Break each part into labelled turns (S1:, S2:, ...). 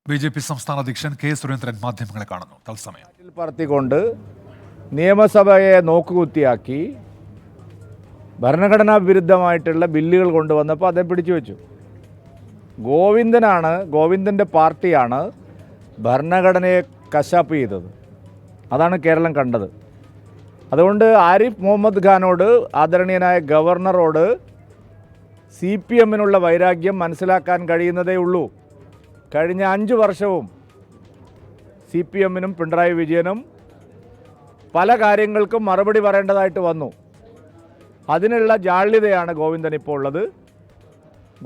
S1: BJP. സംസ്ഥാന അധ്യക്ഷൻ K Surendran മാധ്യമങ്ങളെ കാണുന്നു. തത്സമയം
S2: പറത്തിക്കൊണ്ട് നിയമസഭയെ നോക്കുകുത്തിയാക്കി ഭരണഘടനാ വിരുദ്ധമായിട്ടുള്ള ബില്ലുകൾ കൊണ്ടുവന്നപ്പോൾ അതേ പിടിച്ചു വെച്ചു. ഗോവിന്ദൻ്റെ പാർട്ടിയാണ് ഭരണഘടനയെ കശാപ്പ് ചെയ്തത്. അതാണ് കേരളം കണ്ടത്. അതുകൊണ്ട് ആരിഫ് മുഹമ്മദ് ഖാനോട്, ആദരണീയനായ ഗവർണറോട് CPM-നുള്ള വൈരാഗ്യം മനസ്സിലാക്കാൻ കഴിയുന്നതേ ഉള്ളൂ. കഴിഞ്ഞ 5 വർഷവും CPM-നും പിണറായി വിജയനും പല കാര്യങ്ങൾക്കും മറുപടി പറയേണ്ടതായിട്ട് വന്നു. അതിനുള്ള ജാള്യതയാണ് ഗോവിന്ദൻ ഇപ്പോൾ ഉള്ളത്.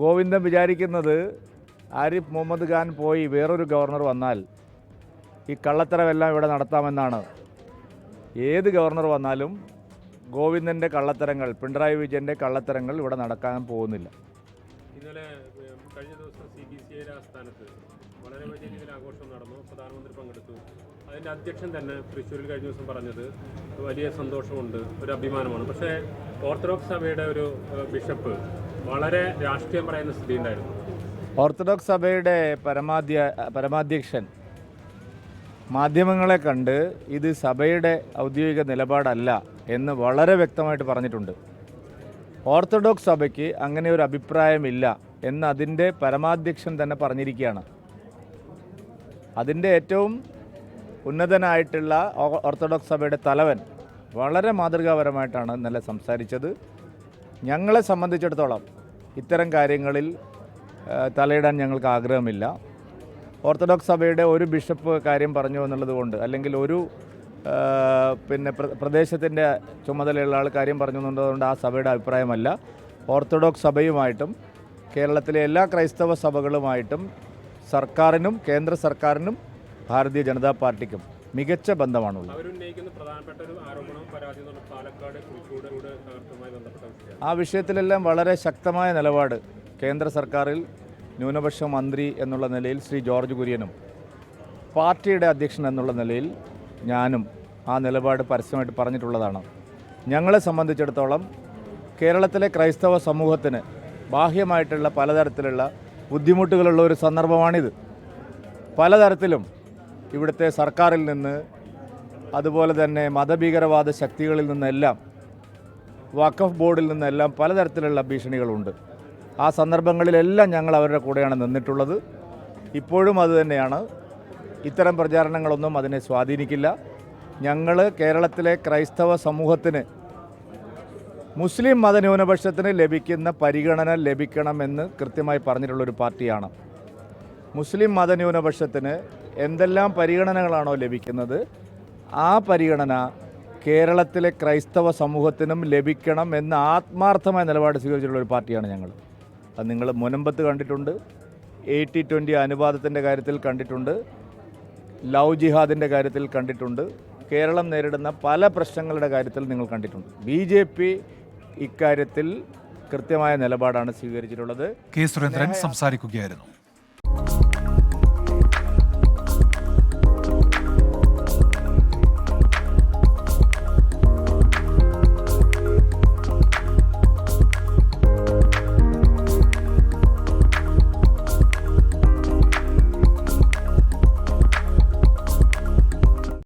S2: ഗോവിന്ദൻ വിചാരിക്കുന്നത് ആരിഫ് മുഹമ്മദ് ഖാൻ പോയി വേറൊരു ഗവർണർ വന്നാൽ ഈ കള്ളത്തരമെല്ലാം ഇവിടെ നടത്താമെന്നാണ്. ഏത് ഗവർണർ വന്നാലും ഗോവിന്ദൻ്റെ കള്ളത്തരങ്ങൾ, പിണറായി വിജയൻ്റെ കള്ളത്തരങ്ങൾ ഇവിടെ നടക്കാൻ പോകുന്നില്ല.
S3: ഇന്നലെ കഴിഞ്ഞ ദിവസം CBCI ആസ്ഥാനത്ത് വളരെ വലിയ രീതിയിൽ ആഘോഷം നടന്നു. പ്രധാനമന്ത്രി പങ്കെടുത്തു. അതിൻ്റെ അധ്യക്ഷൻ തന്നെ തൃശ്ശൂരിൽ കഴിഞ്ഞ ദിവസം പറഞ്ഞത് വലിയ സന്തോഷമുണ്ട്, ഒരു അഭിമാനമാണ്. പക്ഷേ ഓർത്തഡോക്സ് സഭയുടെ ഒരു ബിഷപ്പ് വളരെ രാഷ്ട്രീയം പറയുന്ന സ്ഥിതി ഉണ്ടായിരുന്നു.
S2: ഓർത്തഡോക്സ് സഭയുടെ പരമാധ്യക്ഷൻ മാധ്യമങ്ങളെ കണ്ട് ഇത് സഭയുടെ ഔദ്യോഗിക നിലപാടല്ല എന്ന് വളരെ വ്യക്തമായിട്ട് പറഞ്ഞിട്ടുണ്ട്. ഓർത്തഡോക്സ് സഭയ്ക്ക് അങ്ങനെ ഒരു അഭിപ്രായമില്ല എന്ന് അതിൻ്റെ പരമാധ്യക്ഷൻ തന്നെ പറഞ്ഞിരിക്കുകയാണ്. അതിൻ്റെ ഏറ്റവും ഉന്നതനായിട്ടുള്ള ഓർത്തഡോക്സ് സഭയുടെ തലവൻ വളരെ മാതൃകാപരമായിട്ടാണ് ഇന്നലെ സംസാരിച്ചത്. ഞങ്ങളെ സംബന്ധിച്ചിടത്തോളം ഇത്തരം കാര്യങ്ങളിൽ തലയിടാൻ ഞങ്ങൾക്ക് ആഗ്രഹമില്ല. ഓർത്തഡോക്സ് സഭയുടെ ഒരു ബിഷപ്പ് കാര്യം പറഞ്ഞു എന്നുള്ളത് കൊണ്ട്, അല്ലെങ്കിൽ ഒരു പ്രദേശത്തിൻ്റെ ചുമതലയുള്ള ആൾ കാര്യം പറഞ്ഞു എന്നുള്ളതുകൊണ്ട് ആ സഭയുടെ അഭിപ്രായമല്ല. ഓർത്തഡോക്സ് സഭയുമായിട്ടും കേരളത്തിലെ എല്ലാ ക്രൈസ്തവ സഭകളുമായിട്ടും സർക്കാരിനും കേന്ദ്ര സർക്കാരിനും ഭാരതീയ ജനതാ പാർട്ടിക്കും മികച്ച ബന്ധമാണുള്ളത്. ആ വിഷയത്തിലെല്ലാം വളരെ ശക്തമായ നിലപാട് കേന്ദ്ര സർക്കാരിൽ ന്യൂനപക്ഷ മന്ത്രി എന്നുള്ള നിലയിൽ ശ്രീ ജോർജ് കുര്യനും പാർട്ടിയുടെ അധ്യക്ഷൻ എന്നുള്ള നിലയിൽ ഞാനും ആ നിലപാട് പരസ്യമായിട്ട് പറഞ്ഞിട്ടുള്ളതാണ്. ഞങ്ങളെ സംബന്ധിച്ചിടത്തോളം കേരളത്തിലെ ക്രൈസ്തവ സമൂഹത്തിന് ബാഹ്യമായിട്ടുള്ള പലതരത്തിലുള്ള ബുദ്ധിമുട്ടുകളുള്ള ഒരു സന്ദർഭമാണിത്. പലതരത്തിലും ഇവിടുത്തെ സർക്കാരിൽ നിന്ന്, അതുപോലെ തന്നെ മതഭീകരവാദ ശക്തികളിൽ നിന്നെല്ലാം, വഖഫ് ബോർഡിൽ നിന്നെല്ലാം പലതരത്തിലുള്ള ഭീഷണികളുണ്ട്. ആ സന്ദർഭങ്ങളിലെല്ലാം ഞങ്ങൾ അവരുടെ കൂടെയാണ് നിന്നിട്ടുള്ളത്. ഇപ്പോഴും അതുതന്നെയാണ്. ഇത്തരം പ്രചാരണങ്ങളൊന്നും അതിനെ സ്വാധീനിക്കില്ല. ഞങ്ങൾ കേരളത്തിലെ ക്രൈസ്തവ സമൂഹത്തിന്, മുസ്ലിം മതന്യൂനപക്ഷത്തിന് ലഭിക്കുന്ന പരിഗണന ലഭിക്കണമെന്ന് കൃത്യമായി പറഞ്ഞിട്ടുള്ളൊരു പാർട്ടിയാണ്. മുസ്ലിം മതന്യൂനപക്ഷത്തിന് എന്തെല്ലാം പരിഗണനകളാണോ ലഭിക്കുന്നത്, ആ പരിഗണന കേരളത്തിലെ ക്രൈസ്തവ സമൂഹത്തിനും ലഭിക്കണം എന്ന ആത്മാർത്ഥമായ നിലപാട് സ്വീകരിച്ചിട്ടുള്ളൊരു പാർട്ടിയാണ് ഞങ്ങൾ. അത് നിങ്ങൾ മുനമ്പത്ത് കണ്ടിട്ടുണ്ട്, 80-20 അനുപാതത്തിൻ്റെ കാര്യത്തിൽ കണ്ടിട്ടുണ്ട്, ലവ് ജിഹാദിൻ്റെ കാര്യത്തിൽ കണ്ടിട്ടുണ്ട്, കേരളം നേരിടുന്ന പല പ്രശ്നങ്ങളുടെ കാര്യത്തിൽ നിങ്ങൾ കണ്ടിട്ടുണ്ട്. BJP ഇക്കാര്യത്തിൽ കൃത്യമായ നിലപാടാണ് സ്വീകരിച്ചിട്ടുള്ളത്.
S1: കെ സുരേന്ദ്രൻ സംസാരിക്കുകയായിരുന്നു.